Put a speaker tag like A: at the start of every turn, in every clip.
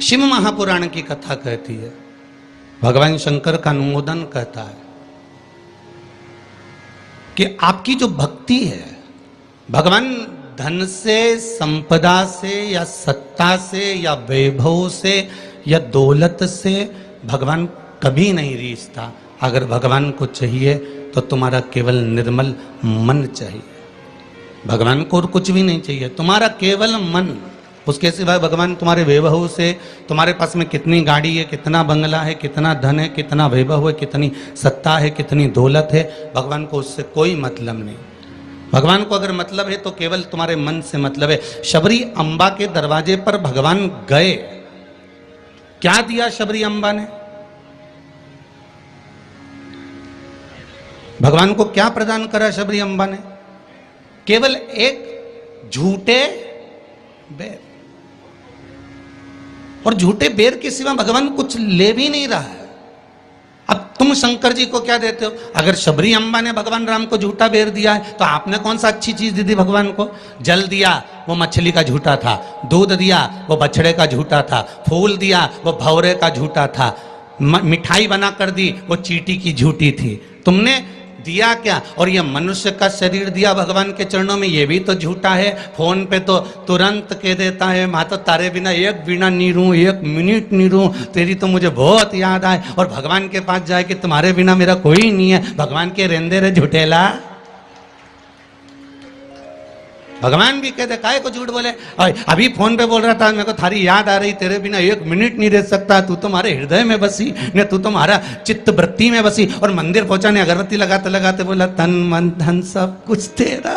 A: शिव महापुराण की कथा कहती है, भगवान शंकर का अनुमोदन कहता है कि आपकी जो भक्ति है, भगवान धन से, संपदा से या सत्ता से या वैभव से या दौलत से भगवान कभी नहीं रीझता। अगर भगवान को चाहिए तो तुम्हारा केवल निर्मल मन चाहिए, भगवान को और कुछ भी नहीं चाहिए, तुम्हारा केवल मन। उसके सिवाय भगवान तुम्हारे वैभव से, तुम्हारे पास में कितनी गाड़ी है, कितना बंगला है, कितना धन है, कितना वैभव है, कितनी सत्ता है, कितनी दौलत है, भगवान को उससे कोई मतलब नहीं। भगवान को अगर मतलब है तो केवल तुम्हारे मन से मतलब है। शबरी अम्बा के दरवाजे पर भगवान गए, क्या दिया शबरी अम्बा ने? भगवान को क्या प्रदान करा शबरी अम्बा ने? केवल एक झूठे बेर। और झूठे बेर के सिवा भगवान कुछ ले भी नहीं रहा है। अब तुम शंकर जी को क्या देते हो? अगर शबरी अम्बा ने भगवान राम को झूठा बेर दिया है तो आपने कौन सा अच्छी चीज दी थी भगवान को? जल दिया, वो मछली का झूठा था। दूध दिया, वो बछड़े का झूठा था। फूल दिया, वो भौरे का झूठा था। मिठाई बना कर दी, वो चींटी की झूठी थी। तुमने दिया क्या? और ये मनुष्य का शरीर दिया भगवान के चरणों में, ये भी तो झूठा है। फोन पे तो तुरंत कह देता है, माँ तो तारे बिना एक बिना नहीं रहूं, एक मिनट नहीं रहूं, तेरी तो मुझे बहुत याद आए। और भगवान के पास जाए कि तुम्हारे बिना मेरा कोई नहीं है। भगवान के रेंदे रे झूठेला। भगवान भी कहते काहे को झूठ बोले? अभी फोन पे बोल रहा था, मेरे को थारी याद आ रही, तेरे बिना एक मिनट नहीं रह सकता, तू तुम्हारे हृदय में बसी ने, तू तुम्हारा चित्त वृत्ति में बसी। और मंदिर पहुंचा ने अगरबत्ती लगाते लगाते बोला, तन मन धन सब कुछ तेरा।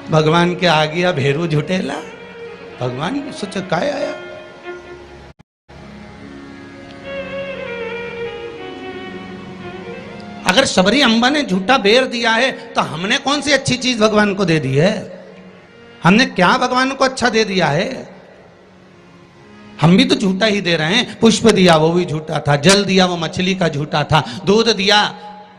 A: भगवान के आ गया भेरू झूठेला। भगवान सोचे काय आया। अगर शबरी अम्बा ने झूठा बेर दिया है तो हमने कौन सी अच्छी चीज भगवान को दे दी है? हमने क्या भगवान को अच्छा दे दिया है? हम भी तो झूठा ही दे रहे हैं। पुष्प दिया, वो भी झूठा था। जल दिया, वो मछली का झूठा था। दूध दिया,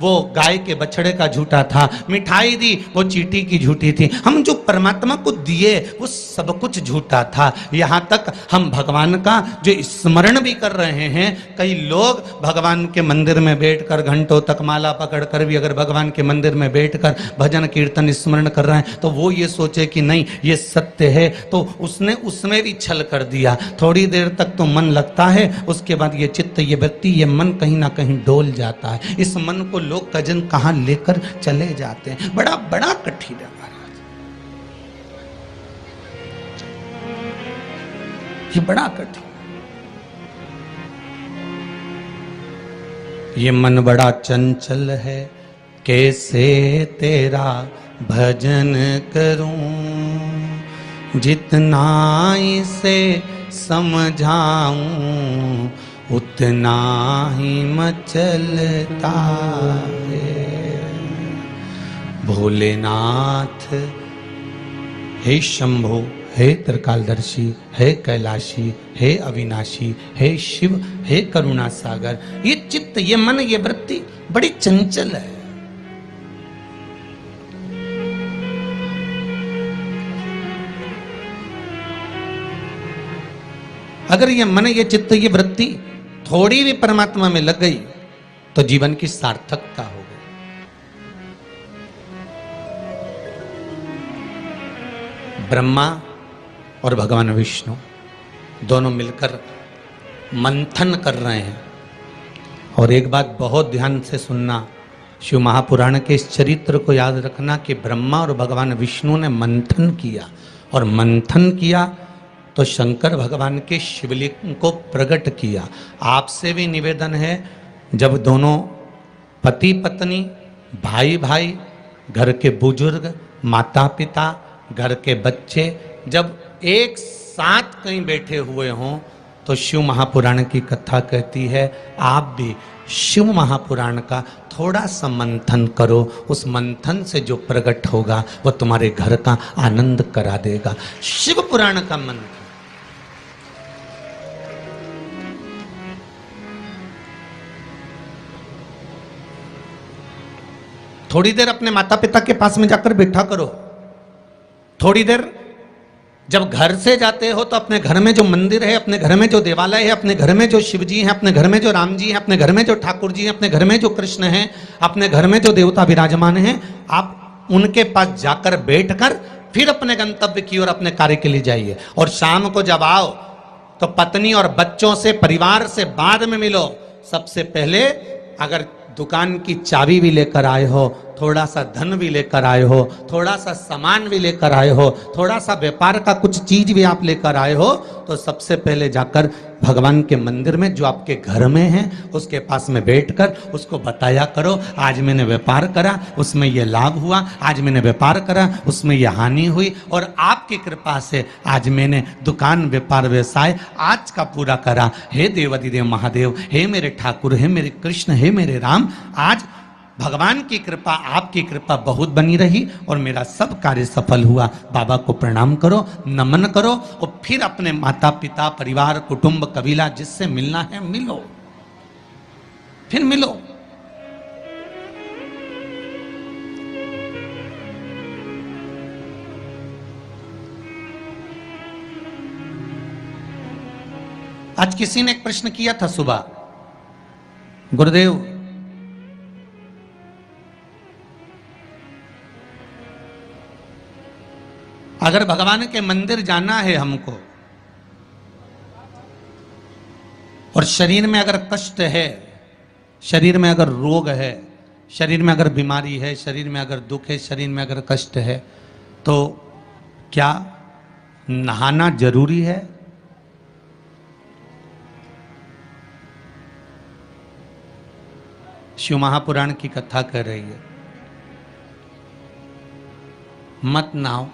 A: वो गाय के बछड़े का झूठा था। मिठाई दी, वो चींटी की झूठी थी। हम जो परमात्मा को दिए वो सब कुछ झूठा था। यहां तक हम भगवान का जो स्मरण भी कर रहे हैं, कई लोग भगवान के मंदिर में बैठकर घंटों तक माला पकड़कर भी अगर भगवान के मंदिर में बैठकर भजन कीर्तन स्मरण कर रहे हैं तो वो ये सोचे कि नहीं ये सत्य है, तो उसने उसमें भी छल कर दिया। थोड़ी देर तक तो मन लगता है, उसके बाद ये चित्त, ये वृत्ति, ये मन कहीं ना कहीं डोल जाता है। इस मन को लोग कजन कहां लेकर चले जाते हैं। बड़ा बड़ा कठिन है महाराज, ये बड़ा कठिन। ये मन बड़ा चंचल है, कैसे तेरा भजन करूं, जितना इसे समझाऊं उतना ही मचलता है। भोलेनाथ हे शंभो, हे त्रिकालदर्शी, हे कैलाशी, हे अविनाशी, हे शिव, हे करुणा सागर। ये चित्त, ये मन, ये वृत्ति बड़ी चंचल है। अगर ये मन, ये चित्त, ये वृत्ति थोड़ी भी परमात्मा में लग गई तो जीवन की सार्थकता हो गई। ब्रह्मा और भगवान विष्णु दोनों मिलकर मंथन कर रहे हैं। और एक बात बहुत ध्यान से सुनना, शिव महापुराण के इस चरित्र को याद रखना कि ब्रह्मा और भगवान विष्णु ने मंथन किया, और मंथन किया तो शंकर भगवान के शिवलिंग को प्रकट किया। आपसे भी निवेदन है, जब दोनों पति पत्नी, भाई भाई, घर के बुजुर्ग, माता पिता, घर के बच्चे जब एक साथ कहीं बैठे हुए हों तो शिव महापुराण की कथा कहती है आप भी शिव महापुराण का थोड़ा सा मंथन करो। उस मंथन से जो प्रकट होगा वो तुम्हारे घर का आनंद करा देगा। शिव पुराण का मंथन। थोड़ी देर अपने माता पिता के पास में जाकर बैठा करो, थोड़ी देर जब घर से जाते हो तो अपने घर में जो मंदिर है, अपने घर में जो देवालय है, अपने घर में जो शिव जी हैं, अपने घर में जो राम जी हैं, अपने घर में जो ठाकुर जी हैं, अपने घर में जो कृष्ण हैं, अपने घर में जो देवता विराजमान हैं, आप उनके पास जाकर बैठकर फिर अपने गंतव्य की ओर अपने कार्य के लिए जाइए। और शाम को जब आओ तो पत्नी और बच्चों से, परिवार से बाद में मिलो। सबसे पहले अगर दुकान की चाबी भी लेकर आए हो, थोड़ा सा धन भी लेकर आए हो, थोड़ा सा सामान भी लेकर आए हो, थोड़ा सा व्यापार का कुछ चीज भी आप लेकर आए हो, तो सबसे पहले जाकर भगवान के मंदिर में जो आपके घर में है उसके पास में बैठकर उसको बताया करो, आज मैंने व्यापार करा उसमें यह लाभ हुआ, आज मैंने व्यापार करा उसमें यह हानि हुई, और आपकी कृपा से आज मैंने दुकान, व्यापार, व्यवसाय आज का पूरा करा। हे देवाधिदेव महादेव, हे मेरे ठाकुर, हे मेरे कृष्ण, हे मेरे राम, आज भगवान की कृपा, आपकी कृपा बहुत बनी रही और मेरा सब कार्य सफल हुआ। बाबा को प्रणाम करो, नमन करो और फिर अपने माता पिता, परिवार, कुटुंब, कबीला जिससे मिलना है मिलो, फिर मिलो। आज किसी ने एक प्रश्न किया था सुबह, गुरुदेव अगर भगवान के मंदिर जाना है हमको और शरीर में अगर कष्ट है, शरीर में अगर रोग है, शरीर में अगर बीमारी है, शरीर में अगर दुख है, शरीर में अगर कष्ट है, तो क्या नहाना जरूरी है? शिव महापुराण की कथा कह रही है, मत नहाओ,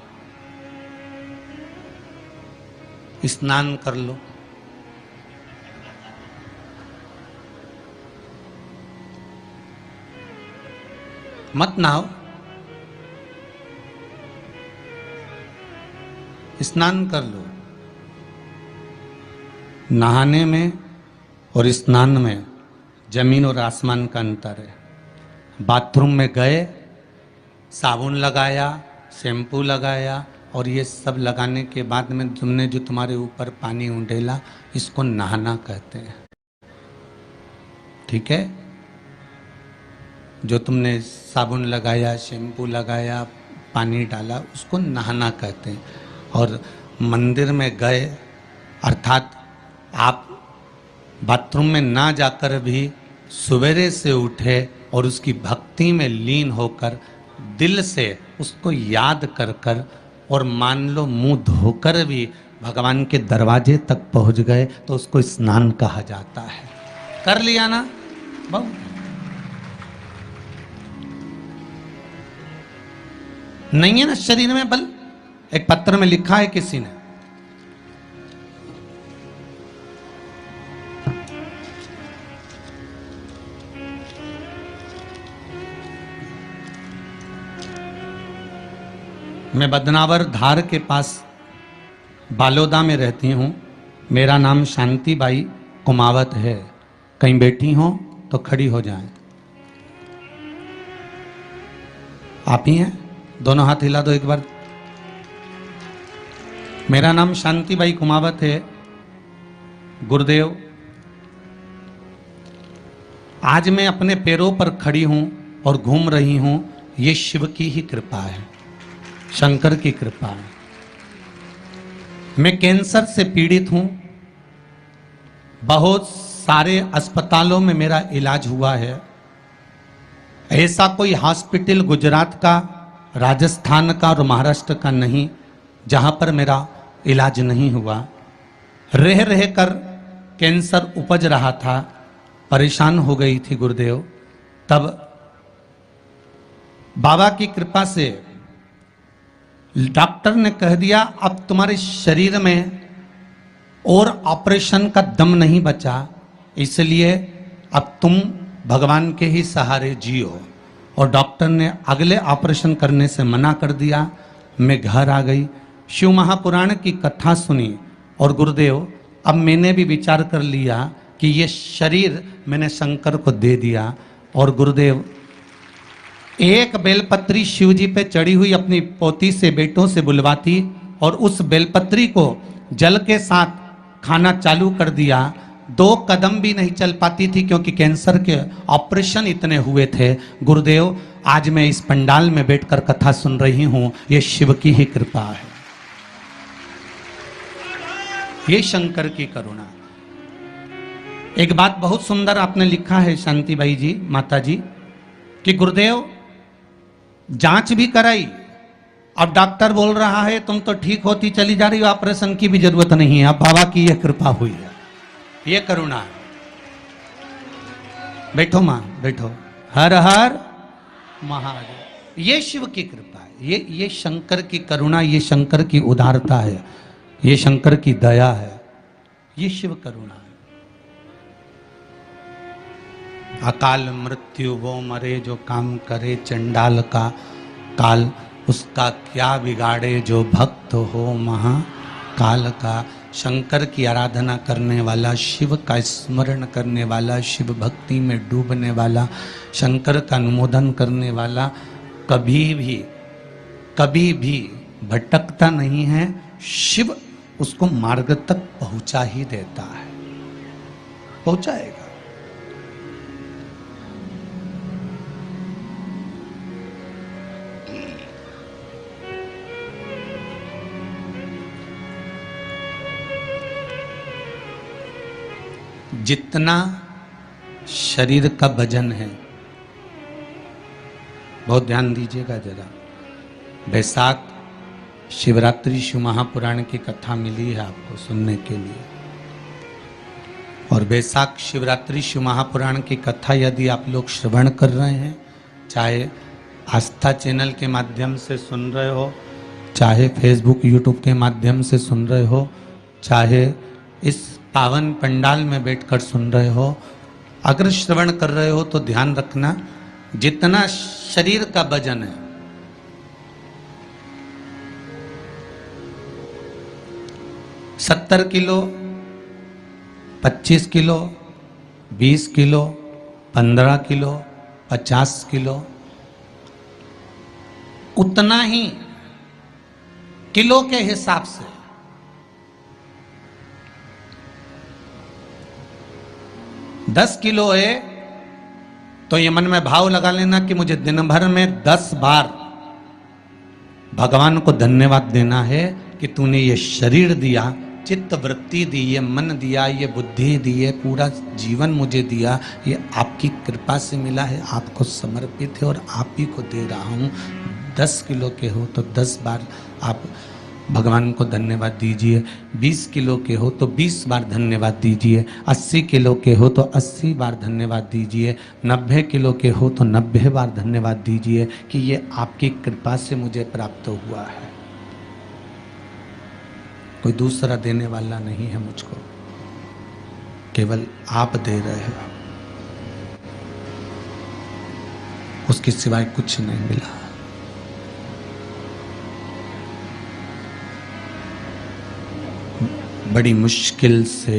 A: स्नान कर लो। मत नहाओ, स्नान कर लो। नहाने में और स्नान में जमीन और आसमान का अंतर है। बाथरूम में गए, साबुन लगाया, शैम्पू लगाया और ये सब लगाने के बाद में तुमने जो तुम्हारे ऊपर पानी उंडेला, इसको नहाना कहते हैं। ठीक है? जो तुमने साबुन लगाया, शैम्पू लगाया, पानी डाला, उसको नहाना कहते हैं। और मंदिर में गए अर्थात आप बाथरूम में ना जाकर भी सवेरे से उठे और उसकी भक्ति में लीन होकर दिल से उसको याद कर कर और मान लो मुंह धोकर भी भगवान के दरवाजे तक पहुंच गए तो उसको स्नान कहा जाता है। कर लिया ना बहुत। नहीं है ना शरीर में बल? एक पत्र में लिखा है किसी ने, मैं बदनावर धार के पास बालोदा में रहती हूँ। मेरा नाम शांतिबाई कुमावत है। कहीं बैठी हो तो खड़ी हो जाएं। आप ही हैं? दोनों हाथ हिला दो एक बार। मेरा नाम शांतिबाई कुमावत है। गुरुदेव, आज मैं अपने पैरों पर खड़ी हूं और घूम रही हूं, ये शिव की ही कृपा है, शंकर की कृपा है। मैं कैंसर से पीड़ित हूं। बहुत सारे अस्पतालों में मेरा इलाज हुआ है। ऐसा कोई हॉस्पिटल गुजरात का, राजस्थान का और महाराष्ट्र का नहीं जहां पर मेरा इलाज नहीं हुआ। रह रह कर कैंसर उपज रहा था, परेशान हो गई थी गुरुदेव। तब बाबा की कृपा से डॉक्टर ने कह दिया अब तुम्हारे शरीर में और ऑपरेशन का दम नहीं बचा, इसलिए अब तुम भगवान के ही सहारे जियो। और डॉक्टर ने अगले ऑपरेशन करने से मना कर दिया। मैं घर आ गई, शिव महापुराण की कथा सुनी और गुरुदेव अब मैंने भी विचार कर लिया कि ये शरीर मैंने शंकर को दे दिया। और गुरुदेव एक बेलपत्री शिव जी पे चढ़ी हुई अपनी पोती से, बेटों से बुलवाती और उस बेलपत्री को जल के साथ खाना चालू कर दिया। 2 कदम भी नहीं चल पाती थी क्योंकि कैंसर के ऑपरेशन इतने हुए थे। गुरुदेव, आज मैं इस पंडाल में बैठकर कथा सुन रही हूं, ये शिव की ही कृपा है, ये शंकर की करुणा। एक बात बहुत सुंदर आपने लिखा है शांतिबाई जी, माता जी, कि गुरुदेव जांच भी कराई, अब डॉक्टर बोल रहा है तुम तो ठीक होती चली जा रही हो, ऑपरेशन की भी जरूरत नहीं है। अब बाबा की यह कृपा हुई है, ये करुणा है। बैठो मां, बैठो। हर हर महादेव। ये शिव की कृपा है, ये शंकर की करुणा, ये शंकर की उदारता है, ये शंकर की दया है, ये शिव करुणा है। अकाल मृत्यु वो मरे जो काम करे चंडाल का काल, उसका क्या बिगाड़े जो भक्त हो महाकाल का। शंकर की आराधना करने वाला, शिव का स्मरण करने वाला, शिव भक्ति में डूबने वाला, शंकर का अनुमोदन करने वाला कभी भी भटकता नहीं है। शिव उसको मार्ग तक पहुंचा ही देता है, पहुंचाएगा। जितना शरीर का वजन है, बहुत ध्यान दीजिएगा जरा। बैसाख शिवरात्रि शिव महापुराण की कथा मिली है आपको सुनने के लिए, और बैसाख शिवरात्रि शिव महापुराण की कथा यदि आप लोग श्रवण कर रहे हैं, चाहे आस्था चैनल के माध्यम से सुन रहे हो, चाहे फेसबुक यूट्यूब के माध्यम से सुन रहे हो, चाहे इस पावन पंडाल में बैठकर सुन रहे हो, अगर श्रवण कर रहे हो तो ध्यान रखना, जितना शरीर का वजन है, सत्तर kilo, 25 kilo, 20 kilo, 15 kilo, 50 kilo, उतना ही किलो के हिसाब से 10 किलो है तो ये मन में भाव लगा लेना कि मुझे दिन भर में 10 बार भगवान को धन्यवाद देना है कि तूने ये शरीर दिया, चित्त वृत्ति दी, ये मन दिया, ये बुद्धि दी, ये पूरा जीवन मुझे दिया, ये आपकी कृपा से मिला है, आपको समर्पित है और आप ही को दे रहा हूँ। 10 किलो के हो तो 10 बार आप भगवान को धन्यवाद दीजिए, 20 किलो के हो तो 20 बार धन्यवाद दीजिए, 80 किलो के हो तो 80 बार धन्यवाद दीजिए, 90 किलो के हो तो 90 बार धन्यवाद दीजिए कि ये आपकी कृपा से मुझे प्राप्त हुआ है, कोई दूसरा देने वाला नहीं है मुझको, केवल आप दे रहे हो, उसके सिवाय कुछ नहीं मिला। बड़ी मुश्किल से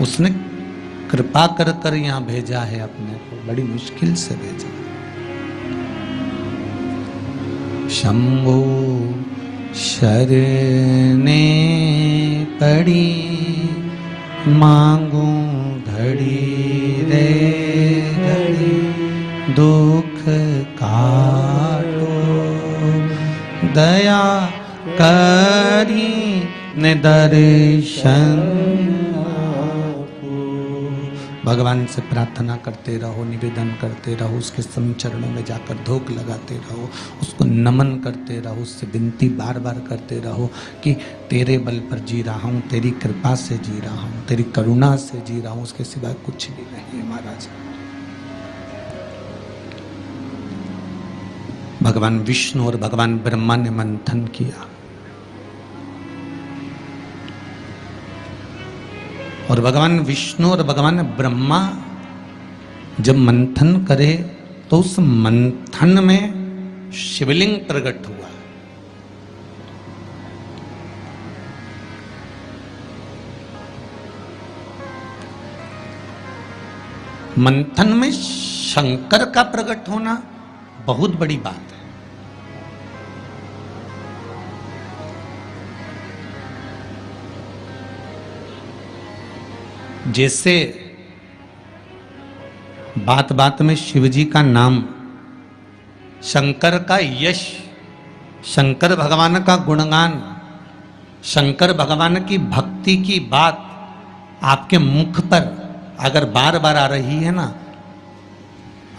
A: उसने कृपा कर कर यहां भेजा है अपने को, बड़ी मुश्किल से भेजा। शंभो शरणे पड़ी मांगू घड़ी रे घड़ी, दुख काटो दया करी ने दर्शन। भगवान से प्रार्थना करते रहो, निवेदन करते रहो, उसके चरणों में जाकर धूप लगाते रहो, उसको नमन करते रहो, उससे विनती बार बार करते रहो कि तेरे बल पर जी रहा हूँ, तेरी कृपा से जी रहा हूँ, तेरी करुणा से जी रहा हूँ, उसके सिवाय कुछ भी नहीं है महाराज। भगवान विष्णु और भगवान ब्रह्मा ने मंथन किया और भगवान विष्णु और भगवान ब्रह्मा जब मंथन करे तो उस मंथन में शिवलिंग प्रकट हुआ। मंथन में शंकर का प्रकट होना बहुत बड़ी बात है। जैसे बात बात में शिवजी का नाम, शंकर का यश, शंकर भगवान का गुणगान, शंकर भगवान की भक्ति की बात आपके मुख पर अगर बार बार आ रही है ना,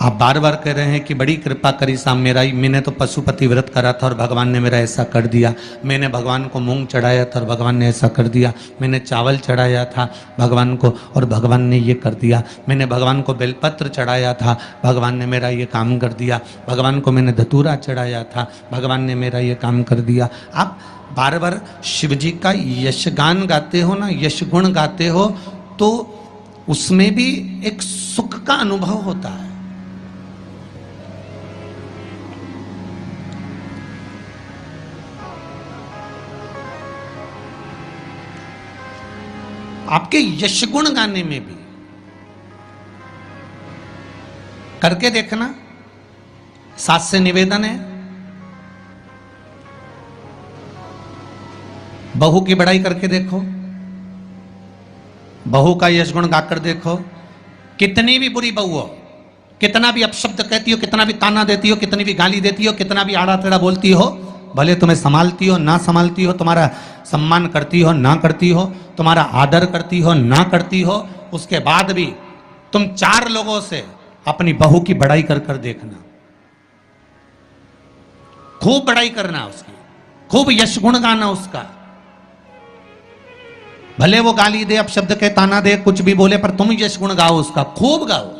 A: आप बार बार कह रहे हैं कि बड़ी कृपा करी साहब मेरा, मैंने तो पशुपति व्रत करा था और भगवान ने मेरा ऐसा कर दिया, मैंने भगवान को मूंग चढ़ाया था और भगवान ने ऐसा कर दिया, मैंने चावल चढ़ाया था भगवान को और भगवान ने ये कर दिया, मैंने भगवान को बेलपत्र चढ़ाया था भगवान ने मेरा ये काम कर दिया, भगवान को मैंने धतूरा चढ़ाया था भगवान ने मेरा ये काम कर दिया। आप बार बार शिव जी का यशगान गाते हो ना, यश गुण गाते हो, तो उसमें भी एक सुख का अनुभव होता है। आपके यश गुण गाने में भी करके देखना। सास से निवेदन है, बहू की बड़ाई करके देखो, बहू का यश गुण गाकर देखो। कितनी भी बुरी बहू हो, कितना भी अपशब्द कहती हो, कितना भी ताना देती हो, कितनी भी गाली देती हो, कितना भी आड़ा टेढ़ा बोलती हो, भले तुम्हें संभालती हो ना संभालती हो, तुम्हारा सम्मान करती हो ना करती हो, तुम्हारा आदर करती हो ना करती हो, उसके बाद भी तुम 4 लोगों से अपनी बहू की बड़ाई कर कर देखना, खूब बड़ाई करना उसकी, खूब यश गुण गाना उसका। भले वो गाली दे, अपशब्द के ताना दे, कुछ भी बोले, पर तुम यश गुण गाओ उसका, खूब गाओ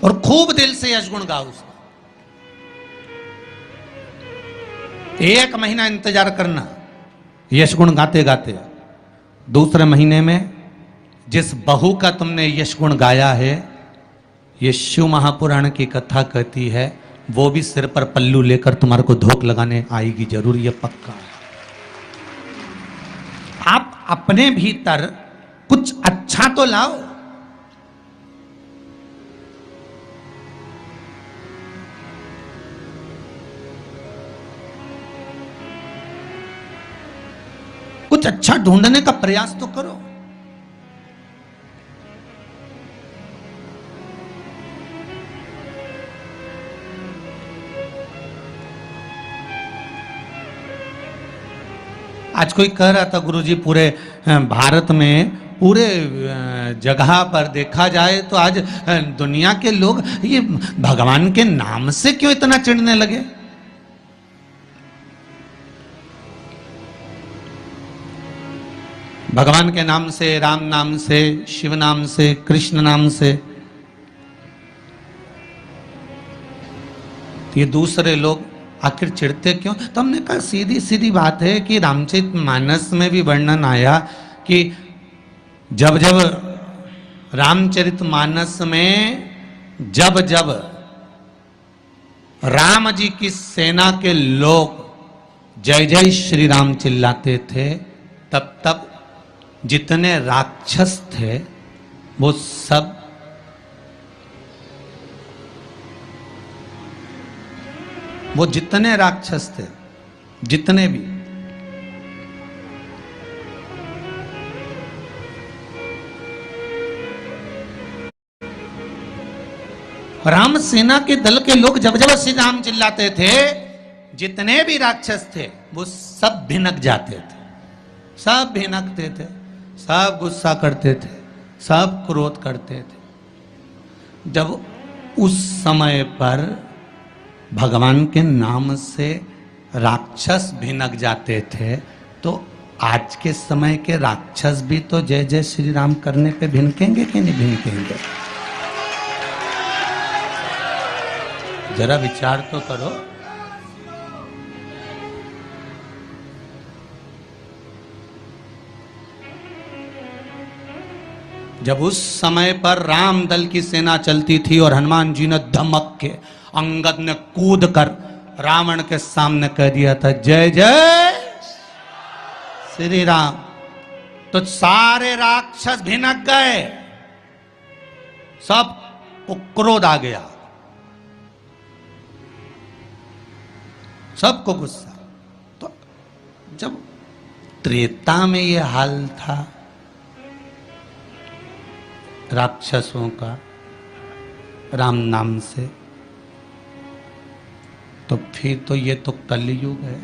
A: और खूब दिल से यश गुण गाओ उसका। 1 महीना इंतजार करना यश गुण गाते गाते। दूसरे महीने में जिस बहू का तुमने यश गुण गाया है, ये शिव महापुराण की कथा कहती है, वो भी सिर पर पल्लू लेकर तुम्हारे को धोख लगाने आएगी जरूर, ये पक्का है। आप अपने भीतर कुछ अच्छा तो लाओ। कुछ अच्छा ढूंढने का प्रयास तो करो। आज कोई कह रहा था गुरुजी, पूरे भारत में, पूरे जगह पर देखा जाए तो आज दुनिया के लोग ये भगवान के नाम से क्यों इतना चिढ़ने लगे। भगवान के नाम से, राम नाम से, शिव नाम से, कृष्ण नाम से, ये दूसरे लोग आखिर चिढ़ते क्यों? तो हमने कहा सीधी सीधी बात है कि रामचरितमानस में भी वर्णन आया कि जब जब रामचरितमानस में जब जब राम जी की सेना के लोग जय जय श्री राम चिल्लाते थे, तब तब जितने राक्षस थे वो सब जितने राक्षस थे, जितने भी, राम सेना के दल के लोग जब जब श्री राम चिल्लाते थे, जितने भी राक्षस थे वो सब भिनक जाते थे, सब भिनकते थे, सब गुस्सा करते थे, सब क्रोध करते थे। जब उस समय पर भगवान के नाम से राक्षस भिनक जाते थे, तो आज के समय के राक्षस भी तो जय जय श्री राम करने पे भिनकेंगे कि नहीं भिनकेंगे? जरा विचार तो करो। जब उस समय पर राम दल की सेना चलती थी और हनुमान जी ने धमक के, अंगद ने कूद कर रावण के सामने कह दिया था जय जय श्री राम, तो सारे राक्षस भिनक गए, सब को क्रोध आ गया, सबको गुस्सा। तो जब त्रेता में ये हाल था राक्षसों का राम नाम से, तो फिर तो ये तो कलयुग है।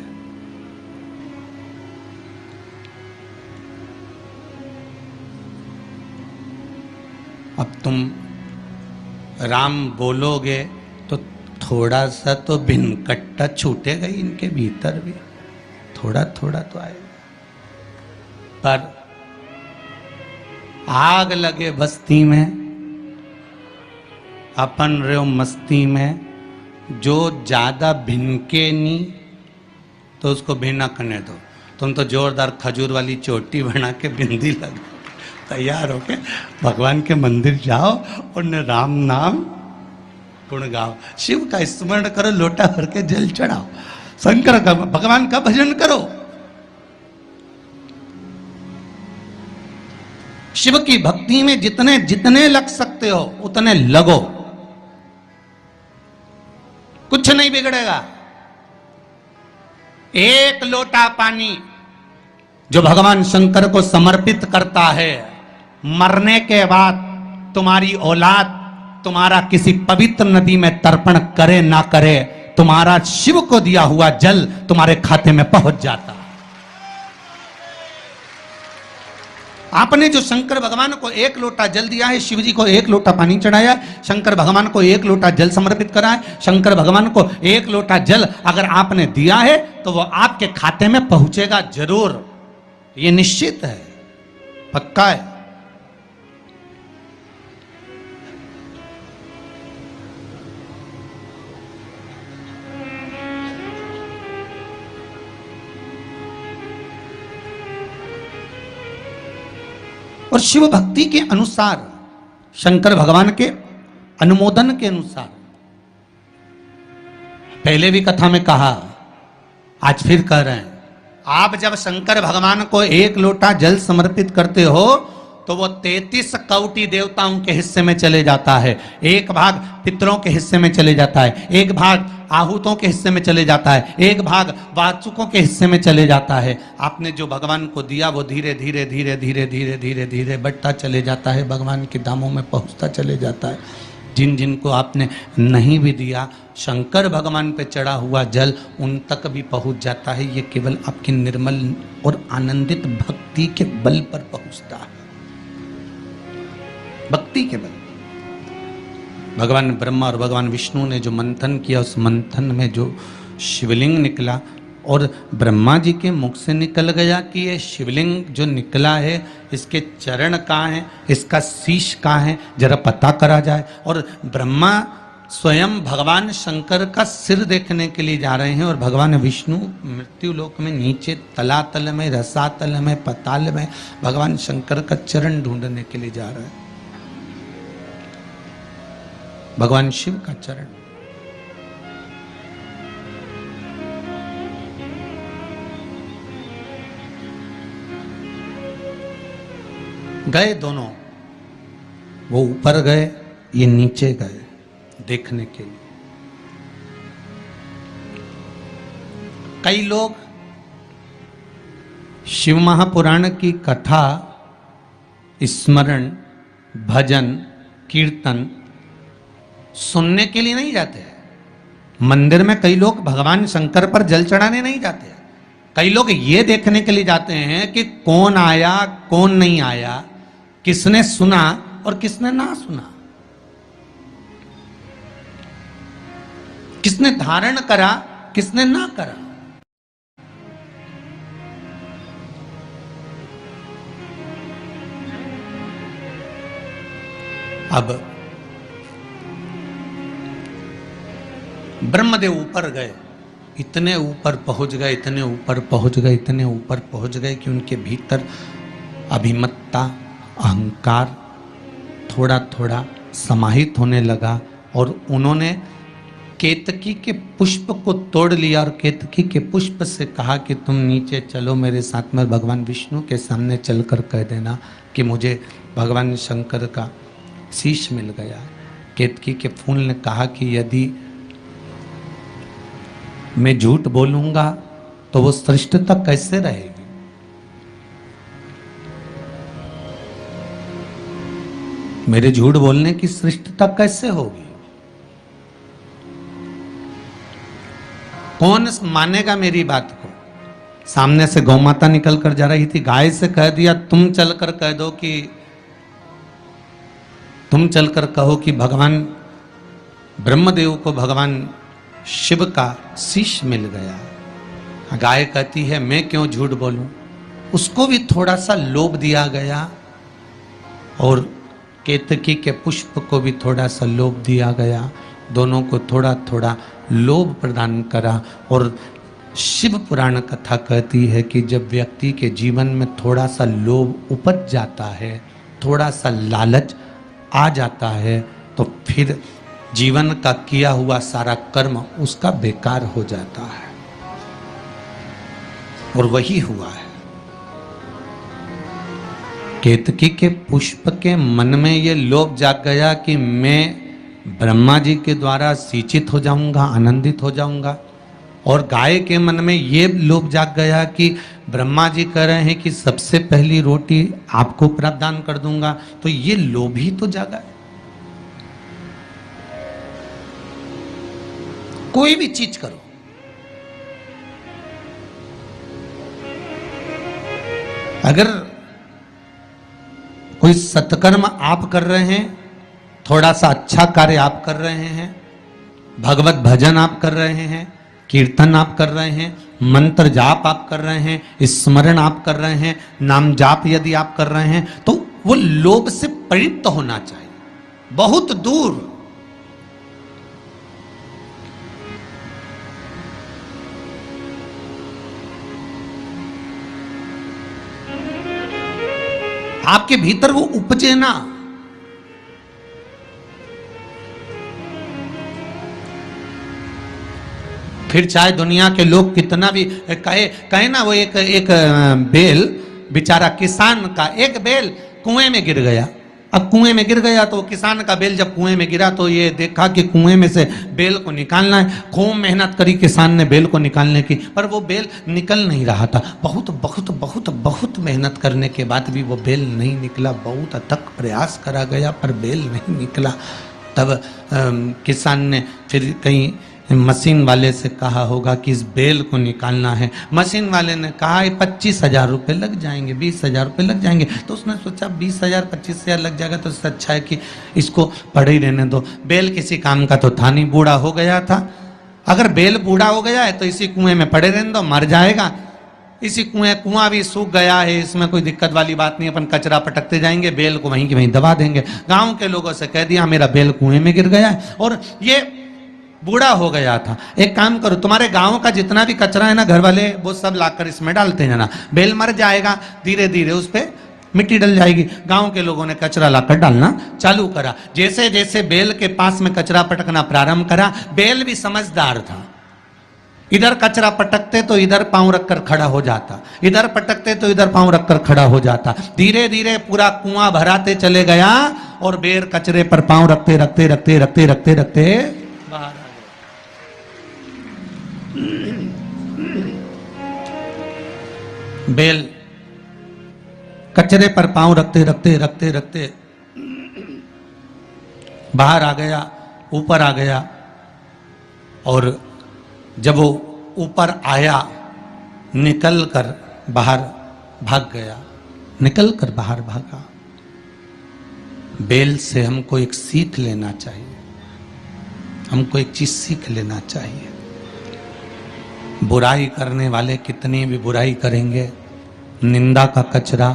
A: अब तुम राम बोलोगे तो थोड़ा सा तो भिनकट्टा छूटेगा ही इनके भीतर भी, थोड़ा थोड़ा तो आएगा। पर आग लगे बस्ती में, अपन रहो मस्ती में, जो ज्यादा भिनके नहीं तो उसको भिनकने दो। तुम तो जोरदार खजूर वाली चोटी बना के बिंदी लगा तैयार होके भगवान के मंदिर जाओ और न राम नाम गुण गाओ, शिव का स्मरण करो, लोटा भर के जल चढ़ाओ, शंकर का भगवान का भजन करो। शिव की भक्ति में जितने जितने लग सकते हो उतने लगो, कुछ नहीं बिगड़ेगा। एक लोटा पानी जो भगवान शंकर को समर्पित करता है, मरने के बाद तुम्हारी औलाद तुम्हारा किसी पवित्र नदी में तर्पण करे ना करे, तुम्हारा शिव को दिया हुआ जल तुम्हारे खाते में पहुंच जाता। आपने जो शंकर भगवान को एक लोटा जल दिया है, शिव जी को एक लोटा पानी चढ़ाया, शंकर भगवान को एक लोटा जल समर्पित करा है, शंकर भगवान को एक लोटा जल अगर आपने दिया है तो वो आपके खाते में पहुंचेगा जरूर, ये निश्चित है, पक्का है। और शिव भक्ति के अनुसार, शंकर भगवान के अनुमोदन के अनुसार, पहले भी कथा में कहा, आज फिर कह रहे हैं, आप जब शंकर भगवान को एक लोटा जल समर्पित करते हो तो वो 33 कौटी देवताओं के हिस्से में चले जाता है, एक भाग पितरों के हिस्से में चले जाता है, एक भाग आहूतों के हिस्से में चले जाता है, एक भाग वाचुकों के हिस्से में चले जाता है। आपने जो भगवान को दिया वो धीरे धीरे धीरे धीरे धीरे धीरे धीरे बढ़ता चले जाता है, भगवान के धामों में पहुंचता चले जाता है। जिन जिन को आपने नहीं भी दिया, शंकर भगवान पे चढ़ा हुआ जल उन तक भी पहुंच जाता है। ये केवल आपकी निर्मल और आनंदित भक्ति के बल पर पहुंचता है, भक्ति के बल। भगवान ब्रह्मा और भगवान विष्णु ने जो मंथन किया, उस मंथन में जो शिवलिंग निकला और ब्रह्मा जी के मुख से निकल गया कि ये शिवलिंग जो निकला है इसके चरण कहाँ हैं, इसका शीश कहाँ है, जरा पता करा जाए। और ब्रह्मा स्वयं भगवान शंकर का सिर देखने के लिए जा रहे हैं और भगवान विष्णु मृत्यु लोक में नीचे तलातल में, रसातल में, पताल में भगवान शंकर का चरण ढूंढने के लिए जा रहे हैं, भगवान शिव का चरण। गए दोनों, वो ऊपर गए, ये नीचे गए देखने के लिए। कई लोग शिव महापुराण की कथा, स्मरण, भजन, कीर्तन सुनने के लिए नहीं जाते हैं। मंदिर में कई लोग भगवान शंकर पर जल चढ़ाने नहीं जाते हैं। कई लोग ये देखने के लिए जाते हैं कि कौन आया कौन नहीं आया, किसने सुना और किसने ना सुना, किसने धारण करा किसने ना करा। अब ब्रह्मदेव ऊपर गए, इतने ऊपर पहुंच गए, इतने ऊपर पहुंच गए, इतने ऊपर पहुंच गए कि उनके भीतर अभिमत्ता, अहंकार थोड़ा थोड़ा समाहित होने लगा और उन्होंने केतकी के पुष्प को तोड़ लिया और केतकी के पुष्प से कहा कि तुम नीचे चलो मेरे साथ में, भगवान विष्णु के सामने चलकर कह देना कि मुझे भगवान शंकर का शीश मिल गया। केतकी के फूल ने कहा कि यदि मैं झूठ बोलूंगा तो वो श्रेष्ठता कैसे रहेगी? मेरे झूठ बोलने की श्रेष्ठता कैसे होगी? कौन मानेगा मेरी बात को? सामने से गौ माता निकल कर जा रही थी, गाय से कह दिया तुम चलकर कह दो कि तुम चलकर कहो कि भगवान ब्रह्मदेव को भगवान शिव का शीश मिल गया। गाय कहती है मैं क्यों झूठ बोलूं? उसको भी थोड़ा सा लोभ दिया गया और केतकी के पुष्प को भी थोड़ा सा लोभ दिया गया। दोनों को थोड़ा थोड़ा लोभ प्रदान करा। और शिव पुराण कथा कहती है कि जब व्यक्ति के जीवन में थोड़ा सा लोभ उपज जाता है, थोड़ा सा लालच आ जाता है, तो फिर जीवन का किया हुआ सारा कर्म उसका बेकार हो जाता है। और वही हुआ है। केतकी के पुष्प के मन में ये लोभ जाग गया कि मैं ब्रह्मा जी के द्वारा सिंचित हो जाऊंगा, आनंदित हो जाऊंगा। और गाय के मन में ये लोभ जाग गया कि ब्रह्मा जी कह रहे हैं कि सबसे पहली रोटी आपको प्रदान कर दूंगा, तो ये लोभ ही तो जागा है। कोई भी चीज करो, अगर कोई सत्कर्म आप कर रहे हैं, थोड़ा सा अच्छा कार्य आप कर रहे हैं, भगवत भजन आप कर रहे हैं, कीर्तन आप कर रहे हैं, मंत्र जाप आप कर रहे हैं, स्मरण आप कर रहे हैं, नाम जाप यदि आप कर रहे हैं, तो वो लोभ से परिप्त होना चाहिए, बहुत दूर। आपके भीतर वो उपजे ना। फिर चाहे दुनिया के लोग कितना भी कहे ना, वो एक बेल बेचारा किसान का एक बेल कुएं में गिर गया। अब कुएं में गिर गया तो किसान का बेल जब कुएं में गिरा तो ये देखा कि कुएं में से बेल को निकालना है। खूब मेहनत करी किसान ने बेल को निकालने की, पर वो बेल निकल नहीं रहा था। बहुत बहुत बहुत बहुत मेहनत करने के बाद भी वो बेल नहीं निकला। बहुत अथक प्रयास करा गया पर बेल नहीं निकला। तब किसान ने फिर कहीं मशीन वाले से कहा होगा कि इस बेल को निकालना है। मशीन वाले ने कहा 25,000 रुपये लग जाएंगे, 20,000 रुपये लग जाएंगे। तो उसने सोचा 20,000 25,000 लग जाएगा तो इससे अच्छा है कि इसको पड़े ही रहने दो। बेल किसी काम का तो था नहीं, बूढ़ा हो गया था। अगर बेल बूढ़ा हो गया है तो इसी कुएं में पड़े रहने दो, मर जाएगा। इसी कुआं भी सूख गया है, इसमें कोई दिक्कत वाली बात नहीं, अपन कचरा पटकते जाएंगे, बेल को वहीं की वहीं दबा देंगे। गाँव के लोगों से कह दिया मेरा बेल कुएं में गिर गया है और ये बूढ़ा हो गया था। एक काम करो, तुम्हारे गांव का जितना भी कचरा है ना, घर वाले वो सब लाकर इसमें डालते हैं ना, बेल मर जाएगा, धीरे धीरे उस पे मिट्टी डल जाएगी। गांव के लोगों ने कचरा लाकर डालना चालू करा। जैसे जैसे बेल के पास में कचरा पटकना प्रारंभ करा, बेल भी समझदार था। इधर कचरा पटकते तो इधर पांव रखकर खड़ा हो जाता, इधर पटकते तो इधर पांव रखकर खड़ा हो जाता। धीरे धीरे पूरा कुआं भराते चले गया और बेल कचरे पर पांव रखते रखते रखते रखते रखते रखते बाहर। बेल कचरे पर पांव रखते रखते रखते रखते बाहर आ गया, ऊपर आ गया। और जब वो ऊपर आया, निकल कर बाहर भाग गया, निकल कर बाहर भागा। बेल से हमको एक सीख लेना चाहिए, हमको एक चीज सीख लेना चाहिए। बुराई करने वाले कितनी भी बुराई करेंगे, निंदा का कचरा,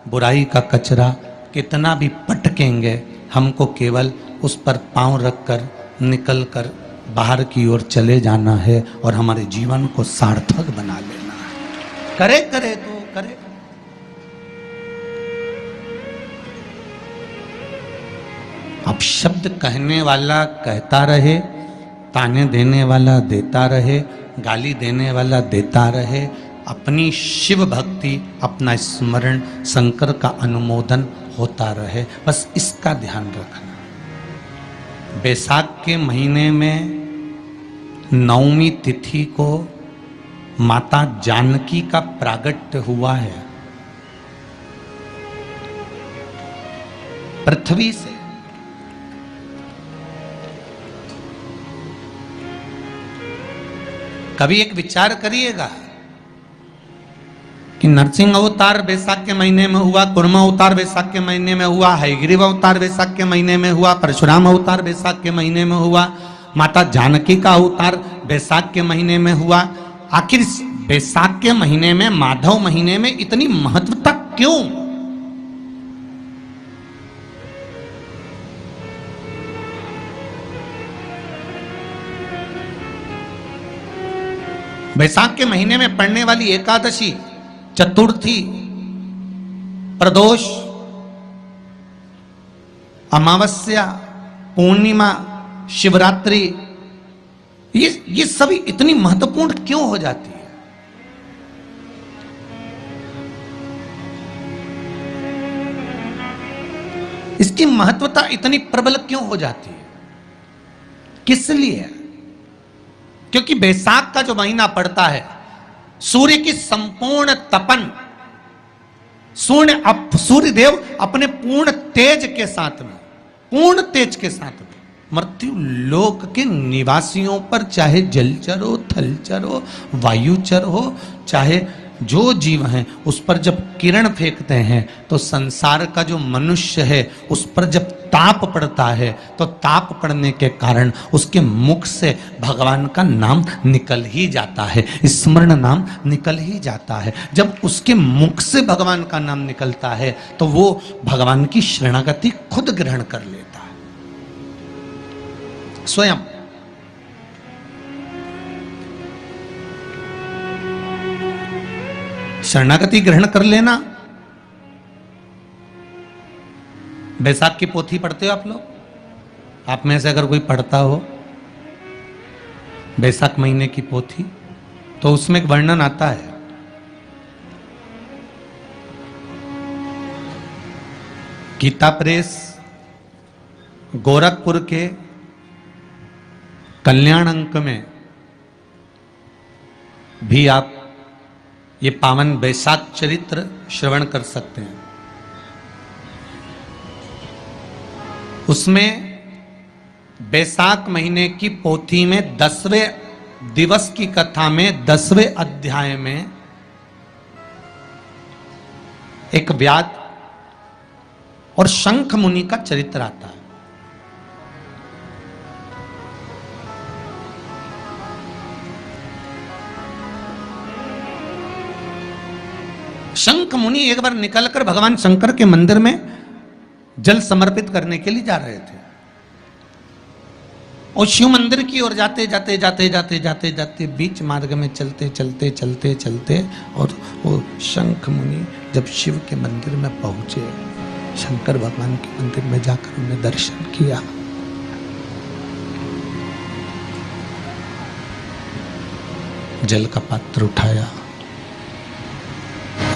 A: बुराई का कचरा कितना भी पटकेंगे, हमको केवल उस पर पांव रखकर निकल कर बाहर की ओर चले जाना है और हमारे जीवन को सार्थक बना लेना है। करे करे तो करे। अब शब्द कहने वाला कहता रहे, ताने देने वाला देता रहे, गाली देने वाला देता रहे। अपनी शिव भक्ति, अपना स्मरण, शंकर का अनुमोदन होता रहे, बस इसका ध्यान रखना। बैसाख के महीने में नवमी तिथि को माता जानकी का प्रागट्य हुआ है पृथ्वी से। कभी एक विचार करिएगा कि नरसिंह अवतार बैसाख के महीने में हुआ, कुर्मा अवतार बैसाख के महीने में हुआ, हयग्रीव अवतार बैसाख के महीने में हुआ, परशुराम अवतार बैसाख के महीने में हुआ, माता जानकी का अवतार बैसाख के महीने में हुआ। आखिर बैसाख के महीने में, माधव महीने में इतनी महत्वता क्यों? बैसाख के महीने में पड़ने वाली एकादशी, चतुर्थी, प्रदोष, अमावस्या, पूर्णिमा, शिवरात्रि, ये सभी इतनी महत्वपूर्ण क्यों हो जाती है? इसकी महत्वता इतनी प्रबल क्यों हो जाती है? किस लिए? क्योंकि बैसाख का जो महीना पड़ता है, सूर्य की संपूर्ण तपन, सूर्य देव अपने पूर्ण तेज के साथ में, पूर्ण तेज के साथ में मृत्यु लोक के निवासियों पर, चाहे जलचर हो, थलचर हो, वायुचर हो, चाहे जो जीव हैं, उस पर जब किरण फेंकते हैं तो संसार का जो मनुष्य है उस पर जब ताप पड़ता है तो ताप पड़ने के कारण उसके मुख से भगवान का नाम निकल ही जाता है, स्मरण नाम निकल ही जाता है। जब उसके मुख से भगवान का नाम निकलता है तो वो भगवान की शरणागति खुद ग्रहण कर लेता है स्वयं। शरणागति ग्रहण कर लेना। बैसाख की पोथी पढ़ते हो आप लोग? आप में से अगर कोई पढ़ता हो बैसाख महीने की पोथी, तो उसमें एक वर्णन आता है गीता प्रेस गोरखपुर के कल्याण अंक में भी आप ये पावन बैसाख चरित्र श्रवण कर सकते हैं। उसमें बैसाख महीने की पोथी में 10वें दिवस की कथा में 10वें अध्याय में एक व्याध और शंख मुनि का चरित्र आता है। शंख मुनि एक बार निकलकर भगवान शंकर के मंदिर में जल समर्पित करने के लिए जा रहे थे और शिव मंदिर की ओर जाते जाते जाते जाते जाते जाते बीच मार्ग में चलते चलते चलते चलते और वो शंख मुनि जब शिव के मंदिर में पहुंचे, शंकर भगवान के मंदिर में जाकर उन्हें दर्शन किया, जल का पात्र उठाया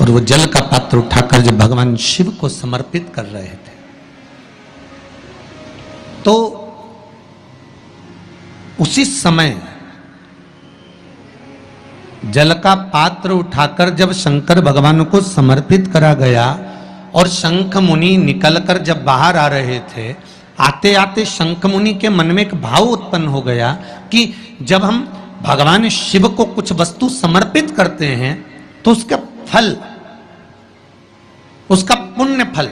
A: और वो जल का पात्र उठाकर जब भगवान शिव को समर्पित कर रहे थे तो उसी समय जल का पात्र उठाकर जब शंकर भगवान को समर्पित करा गया और शंख मुनि निकलकर जब बाहर आ रहे थे, आते आते शंख मुनि के मन में एक भाव उत्पन्न हो गया कि जब हम भगवान शिव को कुछ वस्तु समर्पित करते हैं तो उसका फल, उसका पुण्य फल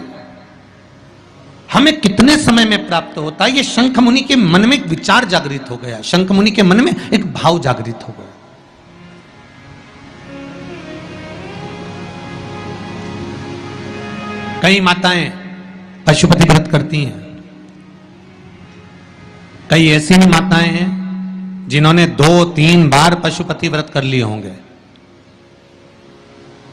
A: हमें कितने समय में प्राप्त होता है। ये शंख मुनि के मन में एक विचार जागृत हो गया, शंख मुनि के मन में एक भाव जागृत हो गया। कई माताएं पशुपति व्रत करती हैं, कई ऐसी भी माताएं हैं जिन्होंने 2-3 बार पशुपति व्रत कर लिए होंगे।